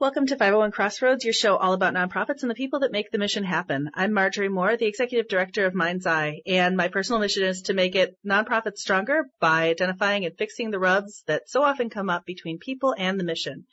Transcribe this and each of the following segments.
Welcome to 501 Crossroads, your show all about nonprofits and the people that make the mission happen. I'm Marjorie Moore, the Executive Director of MindsEye, and my personal mission is to make it nonprofits stronger by identifying and fixing the rubs that so often come up between people and the mission.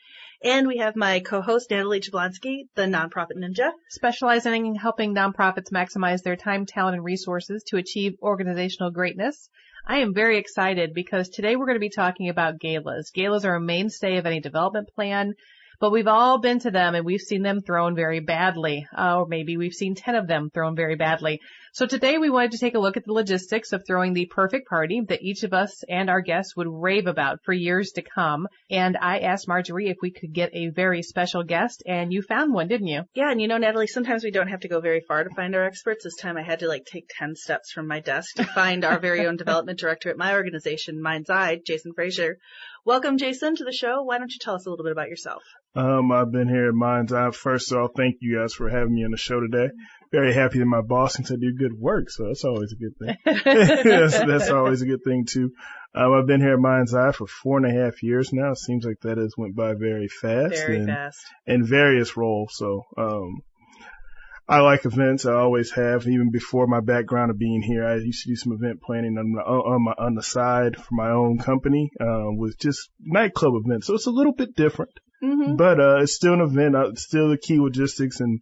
And we have my co-host, Natalie Jablonski, the Nonprofit Ninja. Specializing in helping nonprofits maximize their time, talent, and resources to achieve organizational greatness. I am very excited because today we're going to be talking about galas. Galas are a mainstay of any development plan. But we've all been to them and we've seen them thrown very badly. Or maybe we've seen 10 of them thrown very badly. So today we wanted to take a look at the logistics of throwing the perfect party that each of us and our guests would rave about for years to come. And I asked Marjorie if we could get a very special guest, and you found one, didn't you? Yeah, and you know, Natalie, sometimes we don't have to go very far to find our experts. This time I had to take 10 steps from my desk to find our very own development director at my organization, MindsEye, Jason Frazier. Welcome, Jason, to the show. Why don't you tell us a little bit about yourself? I've been here at MindsEye. First of all, thank you guys for having me on the show today. Very happy that my boss thinks I do good work, so that's always a good thing. that's always a good thing, too. I've been here at MindsEye for 4.5 years now. It seems like that has went by very fast. Very fast. In various roles, so I like events. I always have. Even before my background of being here, I used to do some event planning on the side for my own company with just nightclub events. So it's a little bit different, but it's still an event. It's still the key logistics and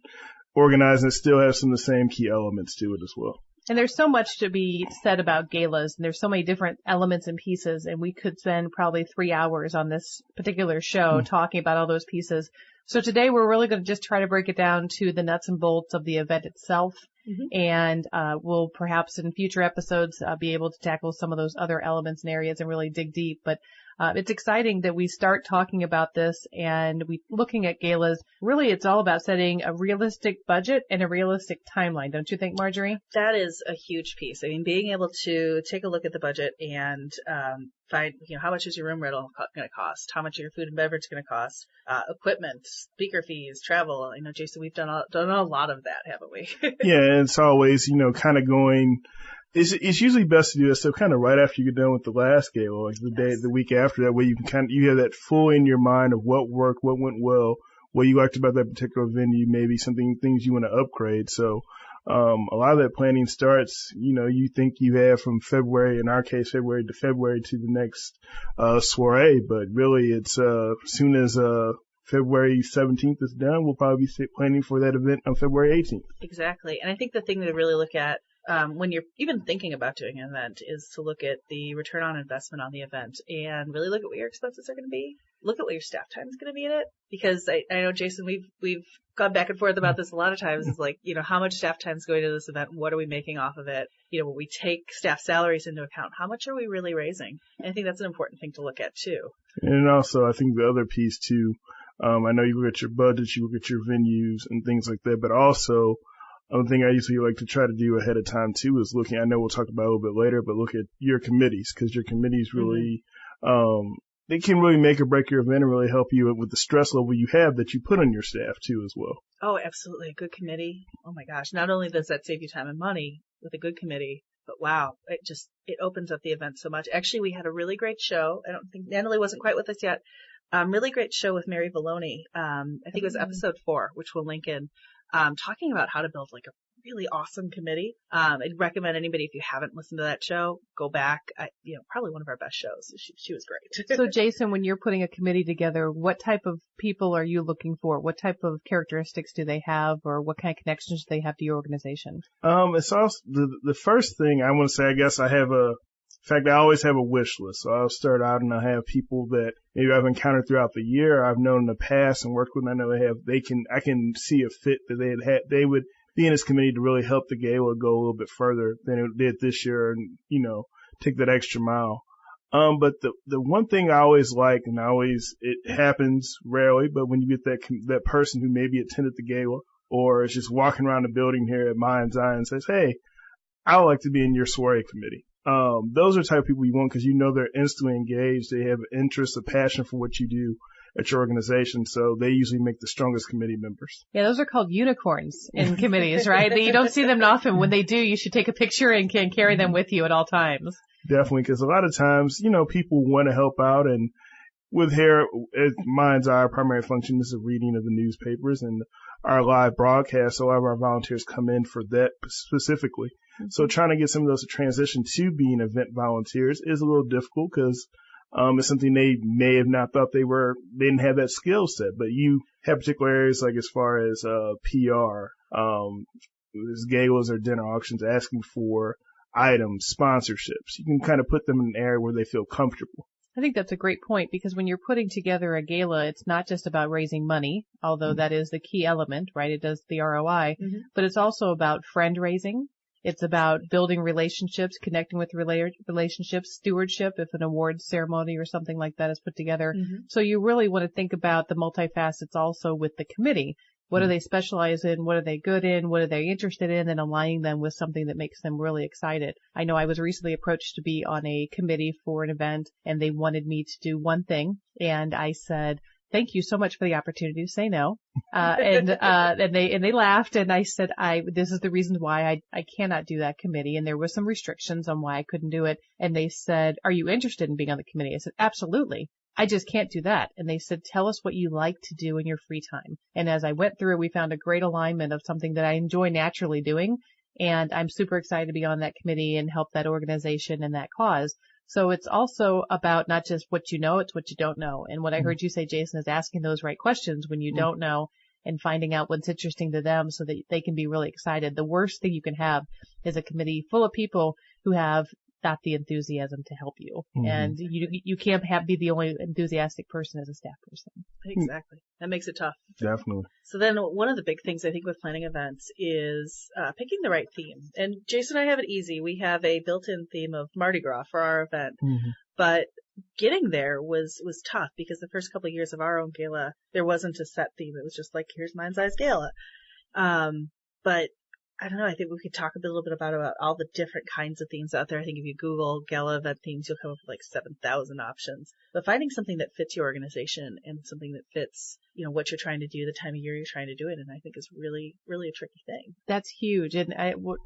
organizing. It still has some of the same key elements to it as well. And there's so much to be said about galas, and there's so many different elements and pieces, and we could spend probably 3 hours on this particular show talking about all those pieces. So today we're really going to just try to break it down to the nuts and bolts of the event itself. And we'll perhaps in future episodes be able to tackle some of those other elements and areas and really dig deep. But it's exciting that we start talking about this and we looking at galas. Really, it's all about setting a realistic budget and a realistic timeline. Don't you think, Marjorie? That is a huge piece. I mean, being able to take a look at the budget and find, how much is your room rental going to cost? How much are your food and beverage going to cost? Equipment, speaker fees, travel. I know, Jason, we've done a lot of that, haven't we? Yeah, and it's always, kind of going. It's usually best to do that stuff kind of right after you get done with the last gala, like the week after. That way you can you have that full in your mind of what worked, what went well, what you liked about that particular venue, maybe things you want to upgrade. So a lot of that planning starts, you think you have from February, in our case, February to the next soiree, but really it's as soon as February 17th is done, we'll probably be planning for that event on February 18th. Exactly. And I think the thing to really look at when you're even thinking about doing an event is to look at the return on investment on the event and really look at what your expenses are going to be. Look at what your staff time is going to be in it. Because I know, Jason, we've gone back and forth about this a lot of times. It's like, how much staff time is going to this event? What are we making off of it? When we take staff salaries into account, how much are we really raising? And I think that's an important thing to look at, too. And also, I think the other piece, too, I know you look at your budgets, you look at your venues and things like that, but also one thing I usually like to try to do ahead of time, too, is I know we'll talk about it a little bit later, but look at your committees, because your committees really, they can really make or break your event and really help you with the stress level you have that you put on your staff, too, as well. Oh, absolutely. A good committee. Oh, my gosh. Not only does that save you time and money with a good committee, but wow, it opens up the event so much. Actually, we had a really great show. I don't think Natalie wasn't quite with us yet. Really great show with Mary Valloni. I think it was episode 4, which we'll link in, talking about how to build a really awesome committee. I'd recommend anybody, if you haven't listened to that show, go back. Probably one of our best shows. She was great. So, Jason, when you're putting a committee together, what type of people are you looking for? What type of characteristics do they have, or what kind of connections do they have to your organization? It's also the first thing I want to say. I guess I always have a wish list. So I'll start out and I'll have people that maybe I've encountered throughout the year, I've known in the past and worked with, and I know I can see a fit that they would be in this committee to really help the gala go a little bit further than it did this year and, take that extra mile. But the one thing I always like, and it happens rarely, but when you get that person who maybe attended the gala or is just walking around the building here at MindsEye and says, hey, I would like to be in your soiree committee. Those are the type of people you want because they're instantly engaged. They have an interest, a passion for what you do at your organization. So they usually make the strongest committee members. Yeah, those are called unicorns in committees, right? You don't see them often. When they do, you should take a picture and can carry them with you at all times. Definitely, because a lot of times, people want to help out and with here, MindsEye, our primary function is the reading of the newspapers and our live broadcast. So a lot of our volunteers come in for that specifically. Mm-hmm. So trying to get some of those to transition to being event volunteers is a little difficult because it's something they may have not thought they didn't have that skill set. But you have particular areas like as far as PR, as galas or dinner auctions asking for items, sponsorships. You can kind of put them in an area where they feel comfortable. I think that's a great point because when you're putting together a gala, it's not just about raising money, although that is the key element, right? It does the ROI, but it's also about friend raising. It's about building relationships, connecting with relationships, stewardship, if an awards ceremony or something like that is put together. So you really want to think about the multifacets also with the committee. What do they specialize in? What are they good in? What are they interested in? And aligning them with something that makes them really excited. I know I was recently approached to be on a committee for an event and they wanted me to do one thing. And I said, thank you so much for the opportunity to say no. And they laughed and I said, this is the reason why I cannot do that committee. And there were some restrictions on why I couldn't do it. And they said, are you interested in being on the committee? I said, absolutely. I just can't do that. And they said, tell us what you like to do in your free time. And as I went through, we found a great alignment of something that I enjoy naturally doing. And I'm super excited to be on that committee and help that organization and that cause. So it's also about not just what you know, it's what you don't know. And what I heard you say, Jason, is asking those right questions when you don't know and finding out what's interesting to them so that they can be really excited. The worst thing you can have is a committee full of people who have not the enthusiasm to help you. And you can't be the only enthusiastic person as a staff person. Exactly. That makes it tough. Definitely. So then one of the big things I think with planning events is picking the right theme. And Jason and I have it easy. We have a built-in theme of Mardi Gras for our event. But getting there was tough because the first couple of years of our own gala, there wasn't a set theme. It was just like, here's MindsEye's gala. But I don't know. I think we could talk a little bit about all the different kinds of themes out there. I think if you Google gala event themes, you'll come up with like 7,000 options. But finding something that fits your organization and something that fits, what you're trying to do, the time of year you're trying to do it, and I think is really, really a tricky thing. That's huge. And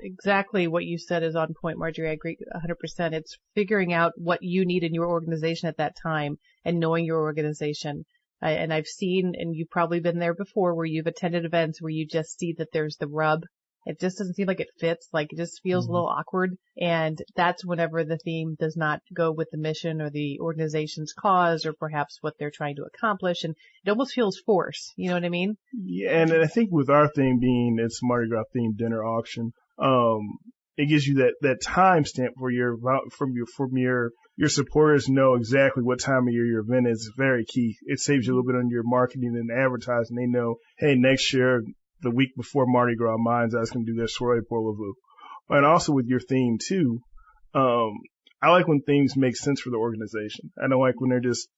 exactly what you said is on point, Marjorie. I agree 100%. It's figuring out what you need in your organization at that time and knowing your organization. And I've seen, and you've probably been there before, where you've attended events where you just see that there's the rub. It just doesn't seem like it fits, like it just feels a little awkward. And that's whenever the theme does not go with the mission or the organization's cause or perhaps what they're trying to accomplish. And it almost feels forced. You know what I mean? Yeah. And I think with our theme being it's Mardi Gras themed dinner auction, it gives you that time stamp where your supporters know exactly what time of year your event is. It's very key. It saves you a little bit on your marketing and advertising. They know, hey, next year, the week before Mardi Gras, MindsEye is going to do their soiree pour le veau. And also with your theme too, I like when things make sense for the organization. I don't like when they're just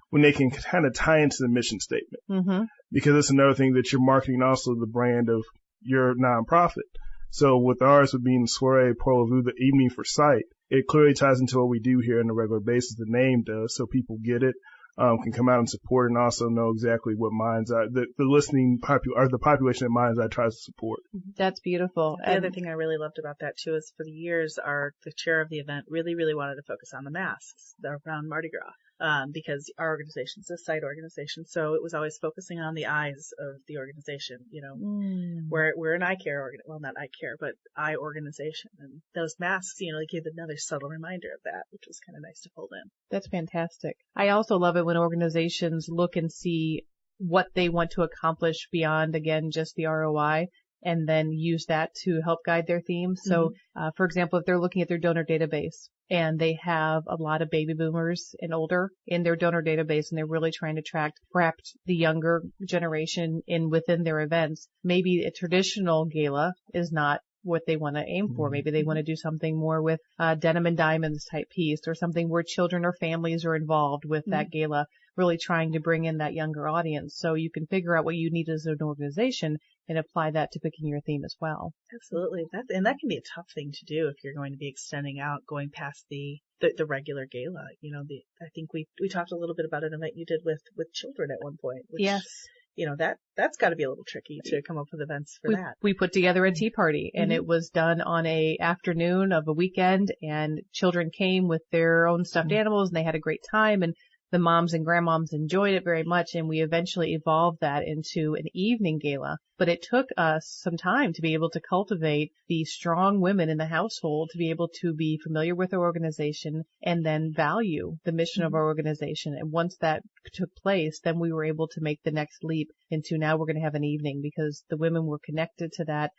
when they can kind of tie into the mission statement. Because it's another thing that you're marketing also the brand of your nonprofit. So with ours with being soiree pour le veau, the evening for sight, it clearly ties into what we do here on a regular basis. The name does, so people get it. Can come out and support and also know exactly what MindsEye, the listening the population that MindsEye tries to support. That's beautiful. The other thing I really loved about that too is for the years, the chair of the event really, really wanted to focus on the masks around Mardi Gras. Because our organization is a site organization, so it was always focusing on the eyes of the organization. We're an eye care not eye care, but eye organization, and those masks, they gave another subtle reminder of that, which was kind of nice to hold in. That's fantastic. I also love it when organizations look and see what they want to accomplish beyond, again, just the ROI. And then use that to help guide their themes. So, for example, if they're looking at their donor database and they have a lot of baby boomers and older in their donor database and they're really trying to attract perhaps the younger generation within their events, maybe a traditional gala is not what they want to aim for. Maybe they want to do something more with denim and diamonds type piece or something where children or families are involved with that gala, really trying to bring in that younger audience. So you can figure out what you need as an organization and apply that to picking your theme as well. Absolutely. That can be a tough thing to do if you're going to be extending out, going past the regular gala. I think we talked a little bit about an event you did with children at one point. Which, yes. That's got to be a little tricky to come up with events for that. We put together a tea party and it was done on a afternoon of a weekend and children came with their own stuffed animals and they had a great time. And the moms and grandmoms enjoyed it very much, and we eventually evolved that into an evening gala. But it took us some time to be able to cultivate the strong women in the household to be able to be familiar with our organization and then value the mission of our organization. And once that took place, then we were able to make the next leap into now we're going to have an evening because the women were connected to that.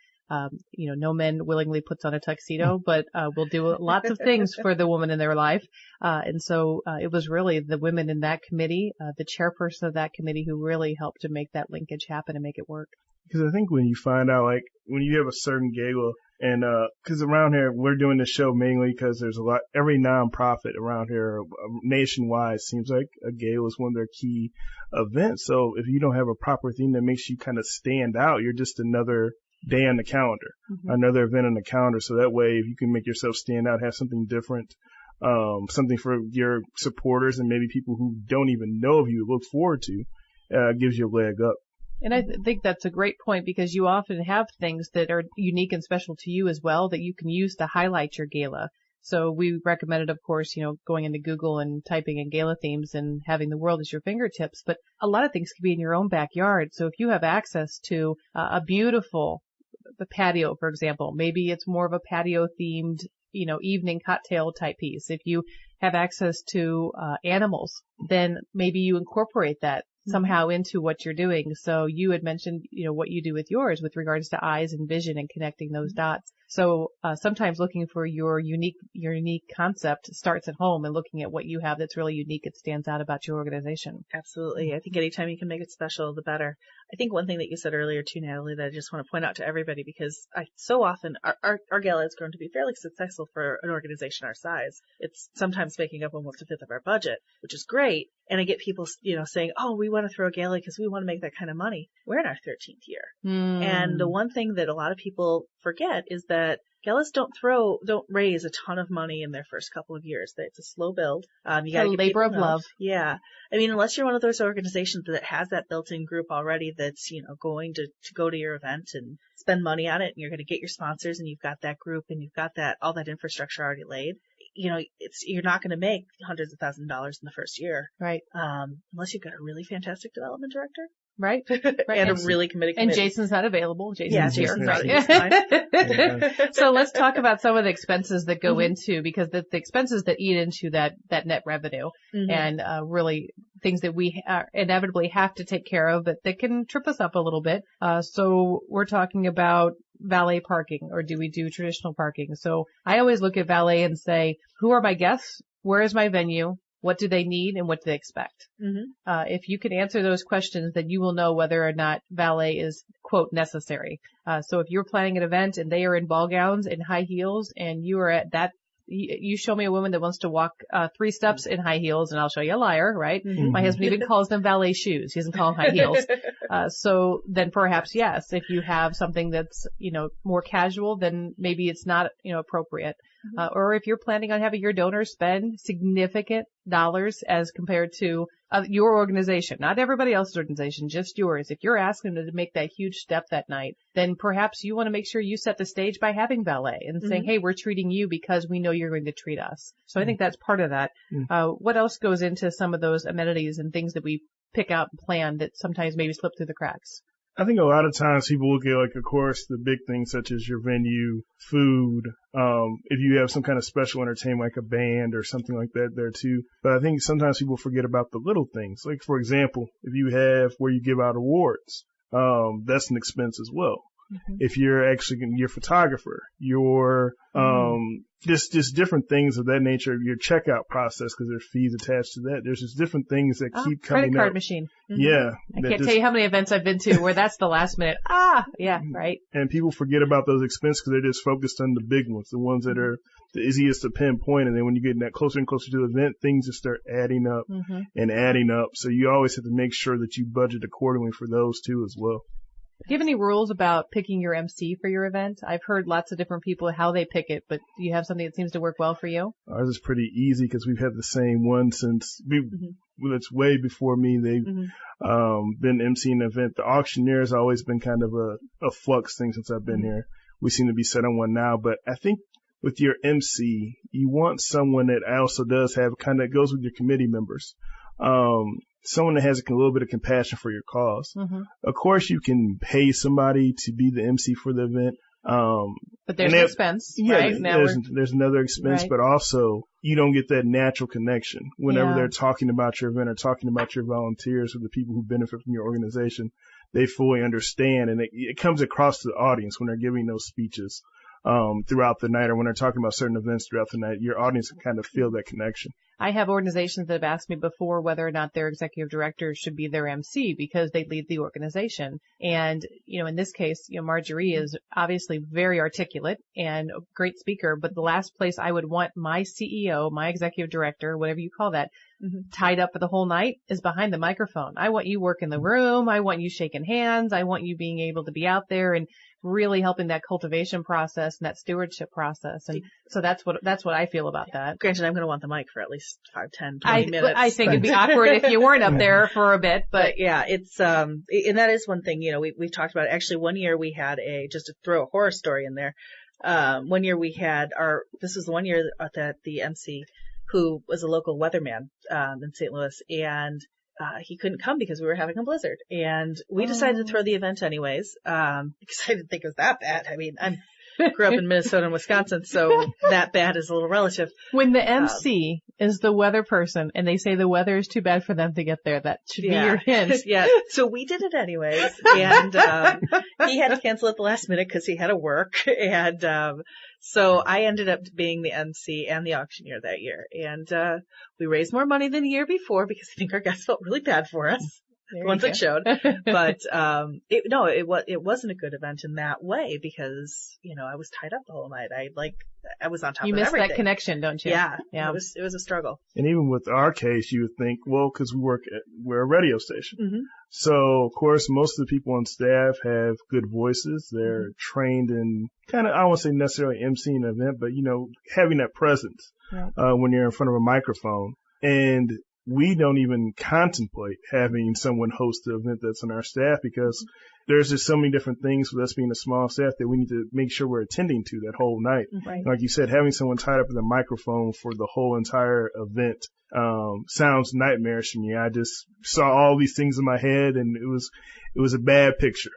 No man willingly puts on a tuxedo, but will do lots of things for the woman in their life. And so it was really the women in that committee, the chairperson of that committee, who really helped to make that linkage happen and make it work. Because I think when you find out, like, when you have a certain gala, and because around here, we're doing this show mainly because there's a lot, every nonprofit around here nationwide seems like a gala is one of their key events. So if you don't have a proper theme that makes you kind of stand out, you're just another day on the calendar, another event on the calendar. So that way, if you can make yourself stand out, have something different, something for your supporters and maybe people who don't even know of you look forward to, gives you a leg up. And I think that's a great point because you often have things that are unique and special to you as well that you can use to highlight your gala. So we recommended, of course, going into Google and typing in gala themes and having the world as your fingertips. But a lot of things can be in your own backyard. So if you have access to a beautiful patio, for example, maybe it's more of a patio themed, evening cocktail type piece. If you have access to animals, then maybe you incorporate that somehow into what you're doing. So you had mentioned, what you do with yours with regards to eyes and vision and connecting those dots. So sometimes looking for your unique concept starts at home and looking at what you have that's really unique. It stands out about your organization. Absolutely. I think anytime you can make it special, the better. I think one thing that you said earlier too, Natalie, that I just want to point out to everybody, because so often our gala has grown to be fairly successful for an organization our size. It's sometimes making up almost a fifth of our budget, which is great. And I get people, saying, oh, we want to throw a gala because we want to make that kind of money. We're in our 13th year. And the one thing that a lot of people forget is that galas don't raise a ton of money in their first couple of years. It's a slow build. You got a labor of love. Yeah. I mean, unless you're one of those organizations that has that built-in group already that's, going to go to your event and spend money on it, and you're going to get your sponsors, and you've got that group, and you've got all that infrastructure already laid. You're not going to make hundreds of thousands of dollars in the first year. Right. Unless you've got a really fantastic development director. Right. And a really committed committee. And Jason's not available. Jason's here. Right. Fine. So let's talk about some of the expenses that go into, because the expenses that eat into that net revenue and really things that we inevitably have to take care of, but that can trip us up a little bit. So we're talking about valet parking, or do we do traditional parking? So I always look at valet and say, who are my guests? Where is my venue? What do they need and what do they expect? If you can answer those questions, then you will know whether or not valet is, quote, necessary. So if you're planning an event and they are in ball gowns and high heels and you are at that, you show me a woman that wants to walk 3 steps in high heels and I'll show you a liar, right? My husband even calls them valet shoes. He doesn't call them high heels. So then perhaps, yes, if you have something that's, more casual, then maybe it's not, appropriate. Or if you're planning on having your donors spend significant dollars as compared to your organization, not everybody else's organization, just yours. If you're asking them to make that huge step that night, then perhaps you want to make sure you set the stage by having valet and saying, hey, we're treating you because we know you're going to treat us. So I think that's part of that. What else goes into some of those amenities and things that we pick out and plan that sometimes maybe slip through the cracks? I think a lot of times people look at, like, of course, the big things such as your venue, food, if you have some kind of special entertainment like a band or something like that there too. But I think sometimes people forget about the little things. Like, for example, if you have where you give out awards, that's an expense as well. If you're actually your photographer, your just different things of that nature, your checkout process, because there's fees attached to that. There's just different things that keep coming up. Credit card machine. Yeah. I can't tell you how many events I've been to where that's the last minute. Yeah, right. And people forget about those expenses because they're just focused on the big ones, the ones that are the easiest to pinpoint. And then when you get that closer and closer to the event, things just start adding up and adding up. So you always have to make sure that you budget accordingly for those too as well. Do you have any rules about picking your MC for your event? I've heard lots of different people how they pick it, but do you have something that seems to work well for you? Ours is pretty easy because we've had the same one since it's way before me. They've been emceeing the event. The auctioneer has always been kind of a flux thing since I've been here. We seem to be set on one now, but I think with your MC, you want someone that also does have kind of goes with your committee members. someone that has a little bit of compassion for your cause. Mm-hmm. Of course, you can pay somebody to be the MC for the event. But there's an expense, right? There's another expense, right. But also you don't get that natural connection whenever Yeah. they're talking about your event or talking about your volunteers or the people who benefit from your organization. They fully understand, and it comes across to the audience when they're giving those speeches throughout the night, or when they're talking about certain events throughout the night. Your audience can kind of feel that connection. I have organizations that have asked me before whether or not their executive director should be their MC because they lead the organization. And, in this case, Marjorie is obviously very articulate and a great speaker, but the last place I would want my CEO, my executive director, whatever you call that, tied up for the whole night is behind the microphone. I want you working the room. I want you shaking hands. I want you being able to be out there and really helping that cultivation process and that stewardship process. And so that's what I feel about that. Granted, I'm going to want the mic for at least 5, 10, 20 minutes. I think it'd be awkward if you weren't up there for a bit, but yeah, it's, and that is one thing, we've talked about. Actually, one year we had just to throw a horror story in there. One year we had this was the one year that the MC who was a local weatherman, in St. Louis, and he couldn't come because we were having a blizzard, and we decided to throw the event anyways, because I didn't think it was that bad. I mean, I grew up in Minnesota and Wisconsin, so that bad is a little relative. When the MC is the weather person and they say the weather is too bad for them to get there, that should be your hint. Yeah. So we did it anyways, and he had to cancel at the last minute because he had to work, and so I ended up being the MC and the auctioneer that year, and we raised more money than the year before because I think our guys felt really bad for us. The ones that showed, but it wasn't a good event in that way because I was tied up the whole night. I was on top of everything. You missed that connection, don't you? Yeah. It was a struggle. And even with our case, you would think, well, because we're a radio station, so of course most of the people on staff have good voices. They're trained in kind of, I won't say necessarily emceeing an event, but having that presence when you're in front of a microphone. And we don't even contemplate having someone host the event that's on our staff because there's just so many different things with us being a small staff that we need to make sure we're attending to that whole night. Right. Like you said, having someone tied up with a microphone for the whole entire event sounds nightmarish to me. I just saw all these things in my head, and it was a bad picture.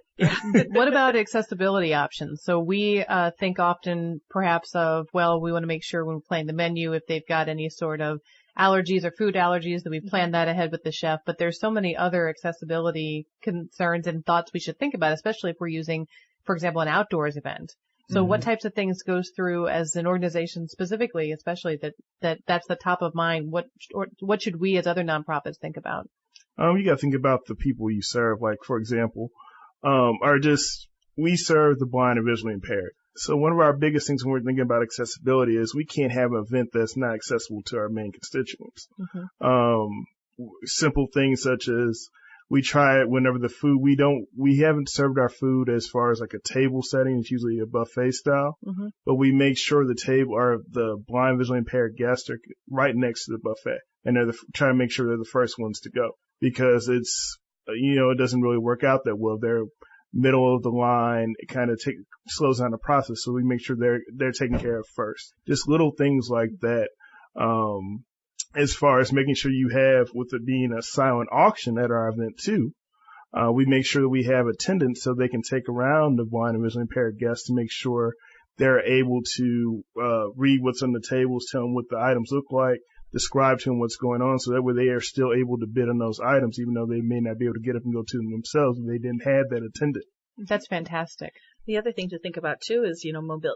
What about accessibility options? So we think often perhaps of, well, we want to make sure when we're playing the menu if they've got any sort of allergies or food allergies, that we plan that ahead with the chef. But there's so many other accessibility concerns and thoughts we should think about, especially if we're using, for example, an outdoors event. So what types of things goes through as an organization specifically, especially that's the top of mind? What should we as other nonprofits think about? You got to think about the people you serve. Like, for example, we serve the blind and visually impaired. So one of our biggest things when we're thinking about accessibility is we can't have an event that's not accessible to our main constituents. Simple things such as we try it whenever we haven't served our food as far as like a table setting. It's usually a buffet style, but we make sure the table or the blind visually impaired guests are right next to the buffet, and they're trying to make sure they're the first ones to go because it's, it doesn't really work out that well. They're middle of the line. It kind of slows down the process. So we make sure they're taken care of first. Just little things like that. As far as making sure you have, with it being a silent auction at our event too, we make sure that we have attendants so they can take around the blind and visually impaired guests to make sure they're able to read what's on the tables, tell them what the items look like, describe to them what's going on, so that way they are still able to bid on those items, even though they may not be able to get up and go to them themselves if they didn't have that attendant. That's fantastic. The other thing to think about too is,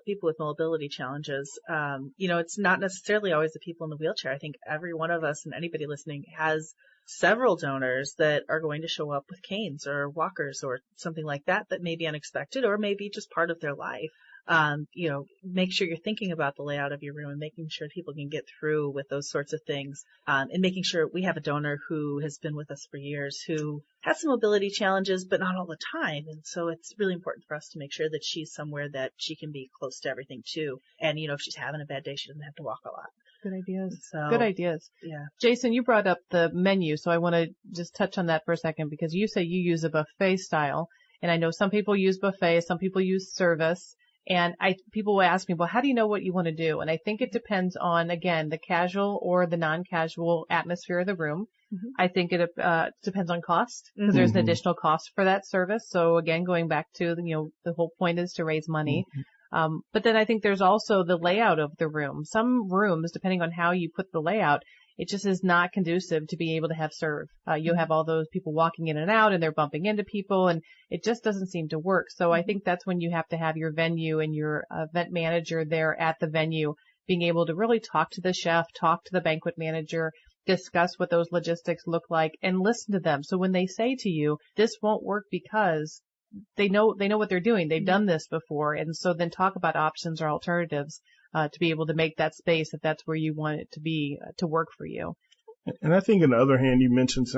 people with mobility challenges. It's not necessarily always the people in the wheelchair. I think every one of us and anybody listening has several donors that are going to show up with canes or walkers or something like that may be unexpected or maybe just part of their life. Make sure you're thinking about the layout of your room and making sure people can get through with those sorts of things. And making sure we have a donor who has been with us for years who has some mobility challenges, but not all the time. And so it's really important for us to make sure that she's somewhere that she can be close to everything too. And, if she's having a bad day, she doesn't have to walk a lot. Good ideas. So, good ideas. Yeah. Jason, you brought up the menu, so I want to just touch on that for a second because you say you use a buffet style. And I know some people use buffet, some people use service. And people will ask me, well, how do you know what you want to do? And I think it depends on, again, the casual or the non-casual atmosphere of the room. I think it depends on cost, because there's an additional cost for that service. So again, going back to, the whole point is to raise money. But then I think there's also the layout of the room. Some rooms, depending on how you put the layout, it just is not conducive to being able to have serve. You'll have all those people walking in and out, and they're bumping into people, and it just doesn't seem to work. So I think that's when you have to have your venue and your event manager there at the venue, being able to really talk to the chef, talk to the banquet manager, discuss what those logistics look like, and listen to them. So when they say to you, this won't work because they know what they're doing. They've done this before. And so then talk about options or alternatives, to be able to make that space, if that's where you want it to be, to work for you. And I think on the other hand, you mentioned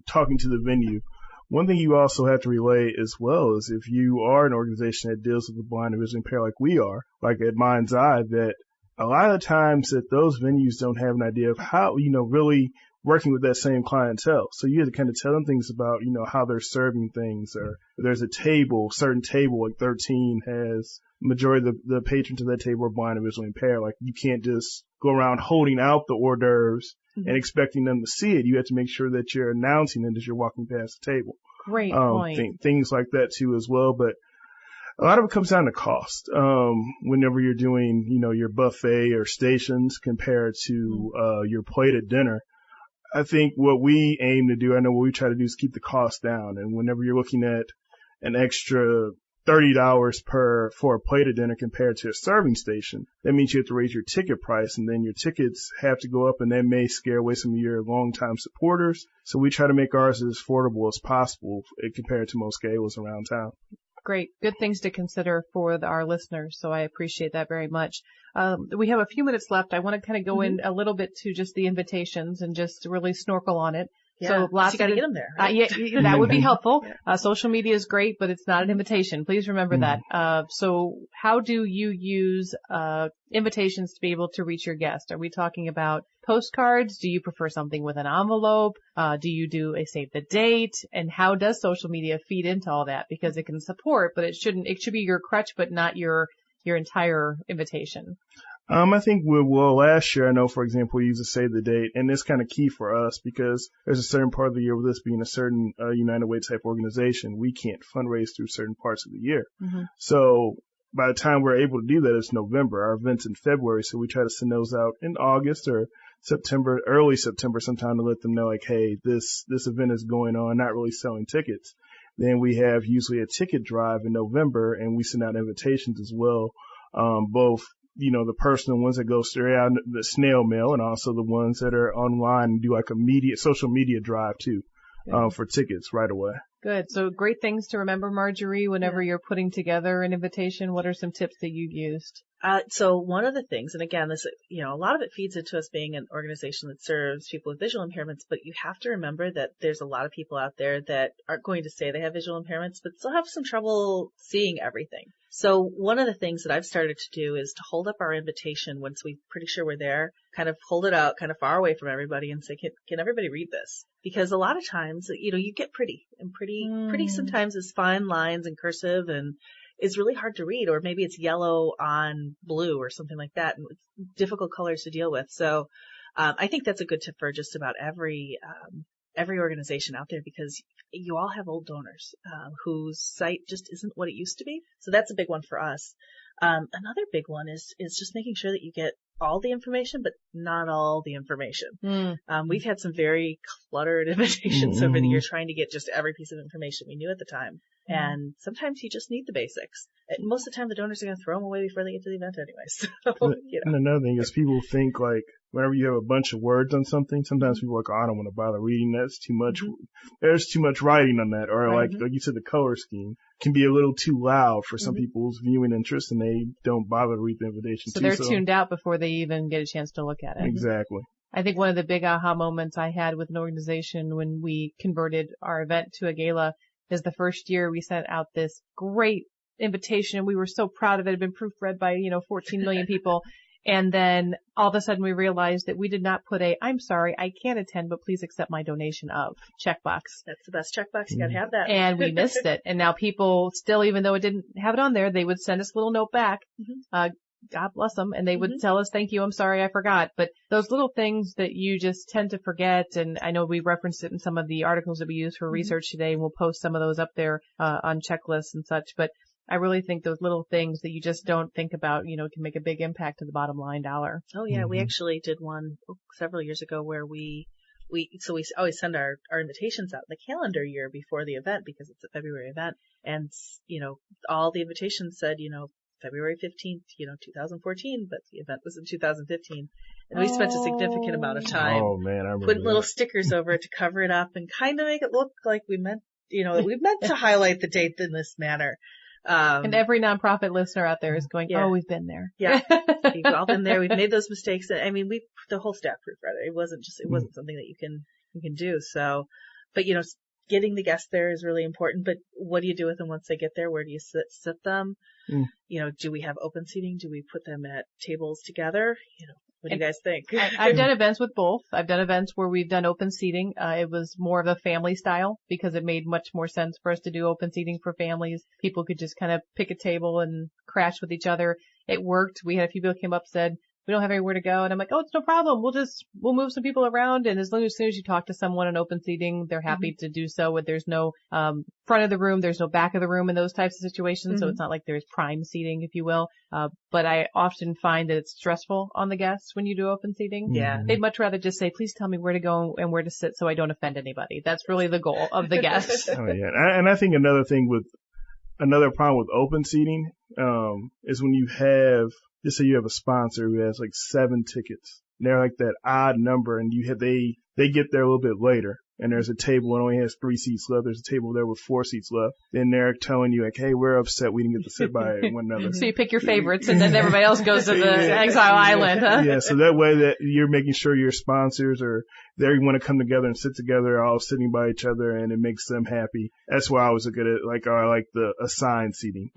talking to the venue. One thing you also have to relay as well is if you are an organization that deals with the blind and visually impaired like we are, like at MindsEye, that a lot of times that those venues don't have an idea of how, really working with that same clientele. So you have to kind of tell them things about, how they're serving things, or there's a certain table, like 13 has majority of the patrons of that table are blind and visually impaired. Like you can't just go around holding out the hors d'oeuvres and expecting them to see it. You have to make sure that you're announcing it as you're walking past the table. Great point. Things like that too as well. But a lot of it comes down to cost. Whenever you're doing, your buffet or stations compared to your plated dinner, I think what we aim to do, I know what we try to do is keep the cost down. And whenever you're looking at an extra $30 for a plated dinner compared to a serving station, that means you have to raise your ticket price, and then your tickets have to go up, and that may scare away some of your longtime supporters. So we try to make ours as affordable as possible compared to most galas around town. Great. Good things to consider for our listeners. So I appreciate that very much. We have a few minutes left. I want to kind of go in a little bit to just the invitations and just really snorkel on it. Yeah. So you got to get them there. Right? Yeah, that would be helpful. Social media is great, but it's not an invitation. Please remember that. So how do you use invitations to be able to reach your guest? Are we talking about postcards? Do you prefer something with an envelope? Do you do a save the date? And how does social media feed into all that? Because it can support, but it should be your crutch, but not your entire invitation. I think last year, I know, for example, we used to save the date, and it's kind of key for us because there's a certain part of the year with this being a certain United Way type organization, we can't fundraise through certain parts of the year. So by the time we're able to do that, it's November. Our event's in February, so we try to send those out in August or September, early September sometime, to let them know, like, hey, this event is going on, not really selling tickets. Then we have usually a ticket drive in November, and we send out invitations as well, both the personal ones that go straight out the snail mail, and also the ones that are online and do like a social media drive too, for tickets right away. Good. So great things to remember, Marjorie, whenever you're putting together an invitation. What are some tips that you used? So one of the things, and again, this, a lot of it feeds into us being an organization that serves people with visual impairments, but you have to remember that there's a lot of people out there that aren't going to say they have visual impairments, but still have some trouble seeing everything. So one of the things that I've started to do is to hold up our invitation once we're pretty sure we're there, kind of hold it out kind of far away from everybody and say, can everybody read this? Because a lot of times, you get pretty, and pretty sometimes is fine lines and cursive and is really hard to read, or maybe it's yellow on blue or something like that, and it's difficult colors to deal with. So I think that's a good tip for just about every organization out there, because you all have old donors whose sight just isn't what it used to be. So that's a big one for us. Another big one is just making sure that you get all the information, but not all the information. We've had some very cluttered invitations over the years trying to get just every piece of information we knew at the time. And sometimes you just need the basics. And most of the time, the donors are going to throw them away before they get to the event anyway. So, And another thing is people think, like, whenever you have a bunch of words on something, sometimes people are like, I don't want to bother reading. That's too much. There's too much writing on that. Or like you said, the color scheme can be a little too loud for some people's viewing interest, and they don't bother to read the invitation. So they're tuned out before they even get a chance to look at it. Exactly. I think one of the big aha moments I had with an organization when we converted our event to a gala is the first year we sent out this great invitation. We were so proud of it. It had been proofread by, 14 million people. And then all of a sudden we realized that we did not put I'm sorry, I can't attend, but please accept my donation of checkbox. That's the best checkbox. You got to have that. And we missed it. And now people still, even though it didn't have it on there, they would send us a little note back, God bless them. And they would tell us, thank you, I'm sorry, I forgot. But those little things that you just tend to forget, and I know we referenced it in some of the articles that we use for research today, and we'll post some of those up there on checklists and such. But I really think those little things that you just don't think about, can make a big impact to the bottom line dollar. Oh yeah, we actually did one several years ago where we always send our invitations out in the calendar year before the event because it's a February event. And, all the invitations said, February 15th, 2014, but the event was in 2015. And we spent a significant amount of time putting little stickers over it to cover it up and kind of make it look like we meant to highlight the date in this manner. And every nonprofit listener out there is going, oh, we've been there. Yeah. We've all been there. We've made those mistakes. I mean, the whole staff proofread it. It wasn't something that you can do. So, but getting the guests there is really important, but what do you do with them once they get there? Where do you sit them? Do we have open seating? Do we put them at tables together? What do you guys think? I've done events with both. I've done events where we've done open seating. It was more of a family style because it made much more sense for us to do open seating for families. People could just kind of pick a table and crash with each other. It worked. We had a few people came up said, we don't have anywhere to go. And I'm like, oh, it's no problem. We'll move some people around. And as soon as you talk to someone in open seating, they're happy to do so. There's no, front of the room. There's no back of the room in those types of situations. So it's not like there's prime seating, if you will. But I often find that it's stressful on the guests when you do open seating. Yeah. They'd much rather just say, please tell me where to go and where to sit so I don't offend anybody. That's really the goal of the guests. Oh, yeah. And I think another problem with open seating, is when you have, just say you have a sponsor who has like 7 tickets. And they're like that odd number, and they get there a little bit later, and there's a table and only has 3 seats left. There's a table there with 4 seats left. Then they're telling you like, hey, we're upset we didn't get to sit by one another. So you pick your favorites, and then everybody else goes to the exile island, huh? Yeah, so that way that you're making sure your sponsors are they want to come together and sit together, all sitting by each other, and it makes them happy. That's why I was good at I like the assigned seating.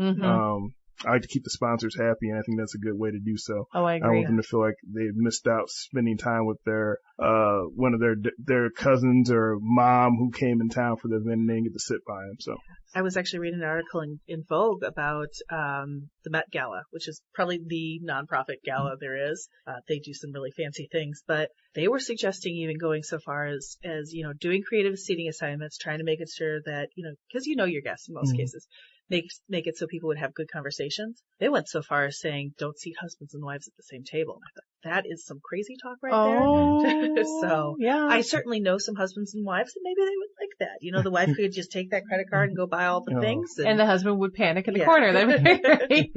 I like to keep the sponsors happy, and I think that's a good way to do so. Oh, I agree. I don't want them to feel like they've missed out spending time with their one of their cousins or mom who came in town for the event and they didn't get to sit by them. So I was actually reading an article in Vogue about the Met Gala, which is probably the nonprofit gala there is. They do some really fancy things, but they were suggesting even going so far as doing creative seating assignments, trying to make it sure that because your guests in most cases. Make it so people would have good conversations. They went so far as saying, don't seat husbands and wives at the same table. And I thought, that is some crazy talk there. So yeah. I certainly know some husbands and wives that maybe they would like that. The wife could just take that credit card and go buy all the things. And the husband would panic in the corner. That would be great.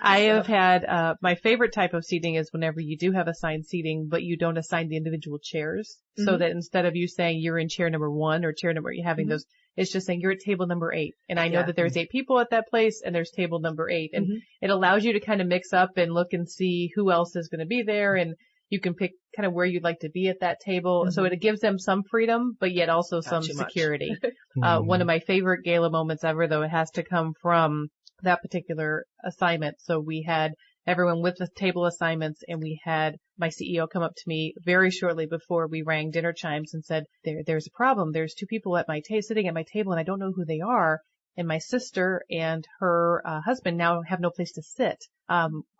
I have had, my favorite type of seating is whenever you do have assigned seating, but you don't assign the individual chairs. So that instead of you saying you're in chair number 1 or chair number, having those, it's just saying you're at table number 8. And I know that there's 8 people at that place and there's table number 8. And it allows you to kind of mix up and look and see who else is going to be there. And you can pick kind of where you'd like to be at that table. So it gives them some freedom, but yet also some security. One of my favorite gala moments ever, though, it has to come from that particular assignment. So we had everyone with the table assignments, and we had my CEO come up to me very shortly before we rang dinner chimes and said, there's a problem. There's 2 people at my sitting at my table, and I don't know who they are. And my sister and her husband now have no place to sit.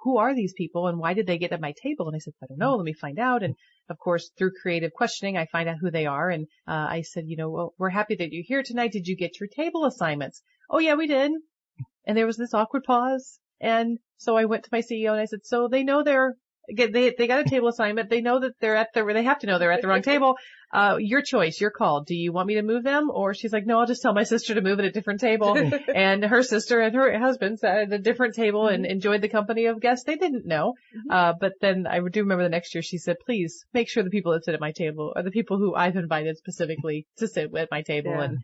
Who are these people, and why did they get at my table? And I said, I don't know. Let me find out. And of course, through creative questioning, I find out who they are. And I said, well, we're happy that you're here tonight. Did you get your table assignments? Oh, yeah, we did. And there was this awkward pause. And so I went to my CEO and I said, so they know they got a table assignment. They know that they have to know they're at the wrong table. Your choice, your call. Do you want me to move them? Or she's like, no, I'll just tell my sister to move at a different table. And her sister and her husband sat at a different table and enjoyed the company of guests they didn't know. But then I do remember the next year she said, please make sure the people that sit at my table are the people who I've invited specifically to sit at my table. Yeah. And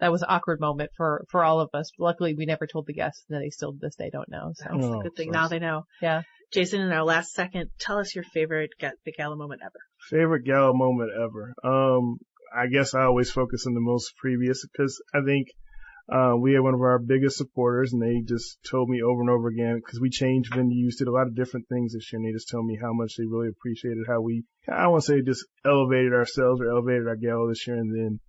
that was an awkward moment for all of us. Luckily, we never told the guests, and they still to this day don't know. So that's a good thing. Now they know. Yeah. Jason, in our last second, tell us your favorite big gala moment ever. Favorite gala moment ever. I guess I always focus on the most previous because I think we had one of our biggest supporters, and they just told me over and over again, because we changed venues, did a lot of different things this year, and they just told me how much they really appreciated how we, I don't want to say just elevated ourselves or elevated our gala this year, and then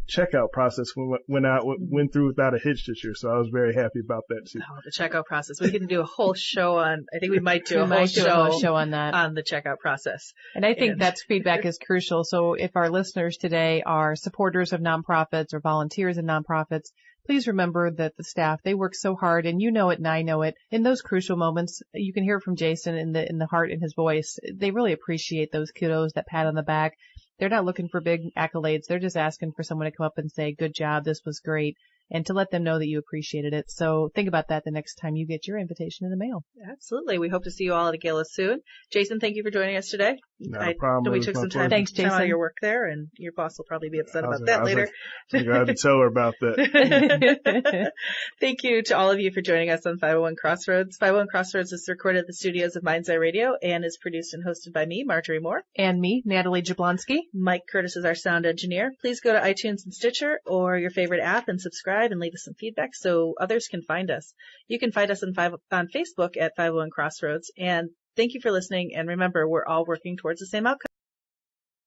checkout process went through without a hitch this year. So I was very happy about that too. Oh, the checkout process. We can do a whole show on, I think we might do a We whole might do a whole show show on that. on the checkout process. And I think that feedback is crucial. So if our listeners today are supporters of nonprofits or volunteers in nonprofits, please remember that the staff, they work so hard, and you know it and I know it. In those crucial moments, you can hear from Jason in the heart in his voice. They really appreciate those kudos, that pat on the back. They're not looking for big accolades. They're just asking for someone to come up and say, good job, this was great, and to let them know that you appreciated it. So think about that the next time you get your invitation in the mail. Absolutely. We hope to see you all at a gala soon. Jason, thank you for joining us today. Not a problem. We took some time, Thanks, Jason. out of your work there, and your boss will probably be upset about that later. I had to tell her about that. Thank you to all of you for joining us on 501 Crossroads. 501 Crossroads is recorded at the studios of MindsEye Radio and is produced and hosted by me, Marjorie Moore. And me, Natalie Jablonski. Mike Curtis is our sound engineer. Please go to iTunes and Stitcher or your favorite app and subscribe and leave us some feedback so others can find us. You can find us on Facebook at 501 Crossroads. And thank you for listening. And remember, we're all working towards the same outcome.